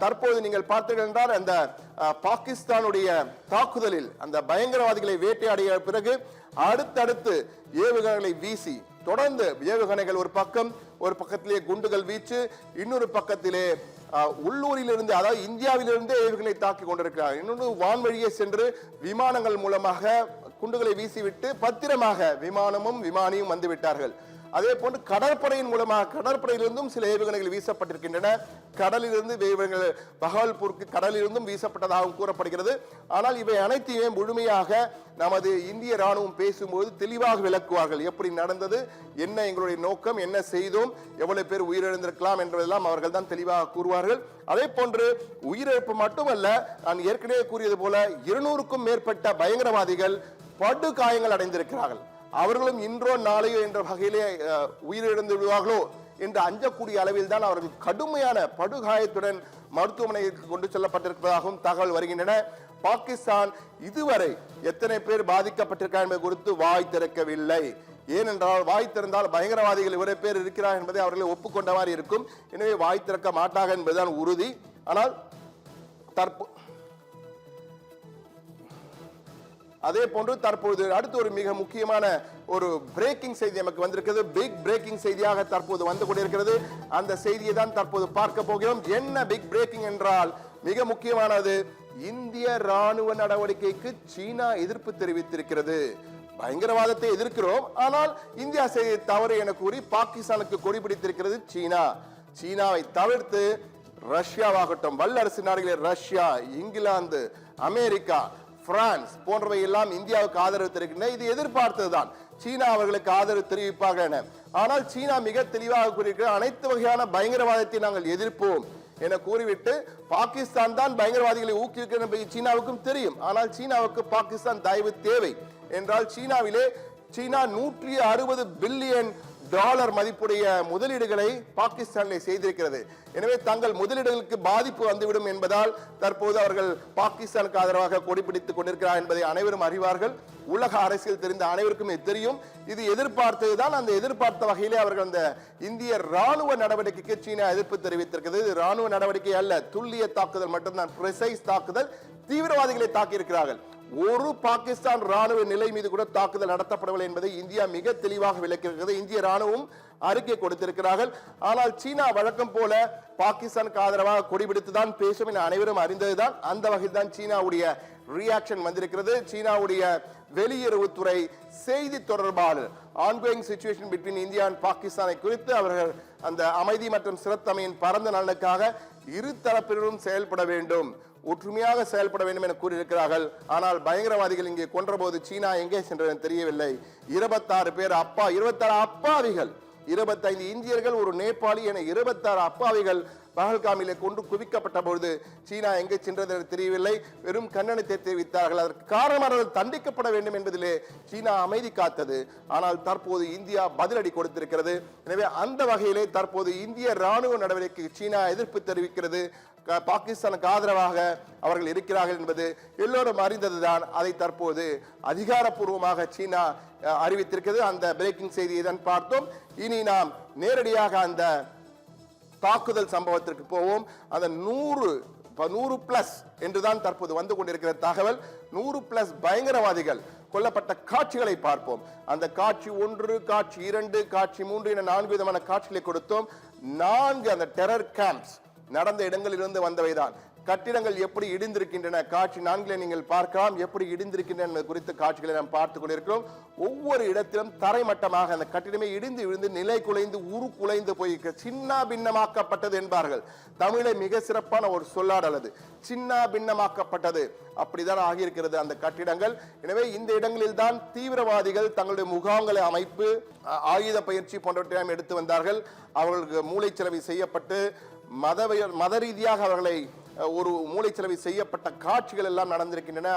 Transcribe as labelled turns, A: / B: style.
A: தற்போது நீங்கள் பார்த்தீர்கள் என்றால் அந்த பாகிஸ்தானுடைய தாக்குதலில் அந்த பயங்கரவாதிகளை வேட்டையாடிய பிறகு அடுத்தடுத்து ஏவுகணைகளை வீசி தொடர்ந்து ஏவுகணைகள் ஒரு பக்கத்திலே குண்டுகள் வீச்சு, இன்னொரு பக்கத்திலே உள்ளூரிலிருந்து அதாவது இந்தியாவிலிருந்து ஏவுகணை தாக்கி கொண்டிருக்கிறார்கள். இன்னொன்று வான்வழியே சென்று விமானங்கள் மூலமாக குண்டுகளை வீசிவிட்டு பத்திரமாக விமானமும் விமானியும் வந்து விட்டார்கள். அதே போன்று கடற்படையின் மூலமாக கடற்படையிலிருந்தும் சில ஏவுகணைகள் வீசப்பட்டிருக்கின்றன. கடலிலிருந்து பகவல்பூருக்கு கடலிலிருந்தும் வீசப்பட்டதாகவும் கூறப்படுகிறது. ஆனால் இவை அனைத்தையுமே முழுமையாக நமது இந்திய ராணுவம் பேசும்போது தெளிவாக விளக்குவார்கள். எப்படி நடந்தது, என்ன எங்களுடைய நோக்கம், என்ன செய்தோம், எவ்வளவு பேர் உயிரிழந்திருக்கலாம் என்பதெல்லாம் அவர்கள் தான் தெளிவாக கூறுவார்கள். அதே போன்று உயிரிழப்பு மட்டுமல்ல, நான் ஏற்கனவே கூறியது போல 200க்கும் மேற்பட்ட பயங்கரவாதிகள் படு காயங்கள் அடைந்திருக்கிறார்கள். அவர்களும் இன்றோ நாளையோ என்ற வகையிலே உயிரிழந்து விடுவார்களோ என்று அஞ்சக்கூடிய அளவில் தான் அவர்கள் கடுமையான படுகாயத்துடன் மருத்துவமனைக்கு கொண்டு செல்லப்பட்டிருப்பதாகவும் தகவல் வருகின்றன. பாகிஸ்தான் இதுவரை எத்தனை பேர் பாதிக்கப்பட்டிருக்கார் என்பது குறித்து வாய் திறக்கவில்லை. ஏனென்றால் வாய் திறந்தால் பயங்கரவாதிகள் இவ்வளவு பேர் இருக்கிறார் என்பதை அவர்களை ஒப்புக்கொண்ட மாதிரி இருக்கும். எனவே வாய் திறக்க மாட்டார்கள் என்பதுதான் உறுதி. ஆனால் அதே போன்று தற்போது அடுத்து ஒரு மிக முக்கியமான ஒரு பிரேக்கிங் செய்தி நமக்கு வந்திருக்கிறது. பிக் பிரேக்கிங் செய்தியாக தற்போது வந்து கொண்டிருக்கிறது. அந்த செய்தியை தான் தற்போது பார்க்க போகிறோம். என்ன பிக் பிரேக்கிங் என்றால் மிக முக்கியமானது, இந்திய ராணுவ நடவடிக்கைக்கு சீனா எதிர்ப்பு தெரிவித்திருக்கிறது. பயங்கரவாதத்தை எதிர்க்கிறோம், ஆனால் இந்தியா செய்த தவறு என கூறி பாகிஸ்தானுக்கு கொடி பிடித்திருக்கிறது சீனா. சீனாவை தவிர்த்து ரஷ்யாவாகட்டும், வல்லரசு நாடுகளில் ரஷ்யா, இங்கிலாந்து, அமெரிக்கா, பிரான்ஸ் போன்றவை எல்லாம் இந்தியாவுக்கு ஆதரவு தெரிவிக்கின்றன. இது எதிர்பார்த்ததுதான், சீனா அவர்களுக்கு ஆதரவு தெரிவிப்பார்கள் என. ஆனால் சீனா மிக தெளிவாக கூறியிருக்கிறது, அனைத்து வகையான பயங்கரவாதத்தை நாங்கள் எதிர்ப்போம் என கூறிவிட்டு பாகிஸ்தான் தான் பயங்கரவாதிகளை ஊக்குவிக்க சீனாவுக்கும் தெரியும். ஆனால் சீனாவுக்கு பாகிஸ்தான் தயவு தேவை என்றால் சீனா 160 பில்லியன் டாலர் மதிப்புடைய முதலீடுகளை பாகிஸ்தானில் செய்திருக்கிறது. எனவே தங்கள் முதலீடுகளுக்கு பாதிப்பு வந்துவிடும் என்பதால் தற்போது அவர்கள் பாகிஸ்தானுக்கு ஆதரவாக கொடிபிடித்துக் கொண்டிருக்கிறார் என்பதை அனைவரும் அறிவார்கள். உலக அரசியல் தெரிந்த அனைவருக்கும் தெரியும். இது எதிர்பார்த்ததுதான். அந்த எதிர்பார்த்த வகையிலே அவர்கள் அந்த இந்திய ராணுவ நடவடிக்கைக்கு சீனா எதிர்ப்பு தெரிவித்திருக்கிறது. இது ராணுவ நடவடிக்கை அல்ல, துல்லிய தாக்குதல் மட்டும்தான், பிரிசைஸ் தாக்குதல். தீவிரவாதிகளை தாக்கி இருக்கிறார்கள். ஒரு பாகிஸ்தான் ராணுவ நிலை மீது கூட தாக்குதல் நடத்தப்படவில்லை என்பதை இந்தியா மிக தெளிவாக விளக்கியிருக்கிறது. இந்திய ராணுவம் அறிக்கை கொடுத்திருக்கிறார்கள். ஆனால் சீனா வழக்கம் போல பாகிஸ்தானுக்கு ஆதரவாக கொடிபிடித்துதான் பேசும் என அனைவரும் அறிந்ததுதான். அந்த வகையில் தான் சீனாவுடைய ரியாக்ஷன் வந்திருக்கிறது. சீனாவுடைய வெளியுறவுத்துறை செய்தி தொடர்பாளர் ongoing situation between India and பாகிஸ்தானை குறித்து அவர்கள் அந்த அமைதி மற்றும் ஸ்திரத்தன்மையின் பரந்த நலனுக்காக இரு தரப்பினரும் செயல்பட வேண்டும், ஒற்றுமையாக செயல்பட வேண்டும் என கூறியிருக்கிறார்கள். ஆனால் பயங்கரவாதிகள் இங்கே கொன்றபோது சீனா எங்கே சென்றது தெரியவில்லை. 26 பேர் 26 அப்பாவிகள், 25 இந்தியர்கள், ஒரு நேபாளி என 26 அப்பாவிகள் பஹல்காமிலே கொண்டு குவிக்கப்பட்ட பொழுது சீனா எங்கே சென்றது தெரியவில்லை. வெறும் கண்டனத்தை தெரிவித்தார்கள். அதற்கு காரணம் அவர்கள் தண்டிக்கப்பட வேண்டும் என்பதிலே சீனா அமைதி காத்தது. ஆனால் தற்போது இந்தியா பதிலடி கொடுத்திருக்கிறது. எனவே அந்த வகையிலே தற்போது இந்திய ராணுவ நடவடிக்கைக்கு சீனா எதிர்ப்பு தெரிவிக்கிறது. பாகிஸ்தானுக்கு ஆதரவாக அவர்கள் இருக்கிறார்கள் என்பது எல்லோரும் அறிந்ததுதான். அதை தற்போது அதிகாரப்பூர்வமாக சீனா அறிவித்திருக்கிறது. அந்த பிரேக்கிங் செய்தியை தான் பார்த்தோம். இனி நாம் நேரடியாக அந்த தாக்குதல் சம்பவத்திற்கு போவோம். அந்த 100+ என்றுதான் தற்போது வந்து கொண்டிருக்கிற தகவல். 100+ பயங்கரவாதிகள் கொல்லப்பட்ட காட்சிகளை பார்ப்போம். அந்த காட்சி 1, காட்சி 2, காட்சி 3 என 4 விதமான காட்சிகளை கொடுத்தோம். 4 அந்த டெரர் கேம்ப்ஸ் நடந்த இடங்களிலிருந்து வந்தவைதான். கட்டிடங்கள் எப்படி இடிந்திருக்கின்றன, காட்சி 4 நீங்கள் பார்க்கலாம். எப்படி இடிந்திருக்கின்றன குறித்த காட்சிகளை நாம் பார்த்துக் கொண்டிருக்கிறோம். ஒவ்வொரு இடத்திலும் தரைமட்டமாக அந்த கட்டிடமே இடிந்து விழுந்து நிலை குலைந்து உருக்குலைந்து போய் சின்ன பின்னமாக்கப்பட்டது என்பார்கள். தமிழை மிக சிறப்பான ஒரு சொல்லாடல் அது, சின்ன பின்னமாக்கப்பட்டது. அப்படிதான் ஆகியிருக்கிறது அந்த கட்டிடங்கள். எனவே இந்த இடங்களில் தான் தீவிரவாதிகள் தங்களுடைய முகாம்களை அமைப்பு, ஆயுத பயிற்சி போன்றவற்றை எடுத்து வந்தார்கள். அவர்களுக்கு மூளைச்சலவை செய்யப்பட்டு மத ரீதியாக அவர்களை ஒரு மூளைச்சலவை செய்யப்பட்ட காட்சிகள் எல்லாம் நடந்திருக்கின்றன.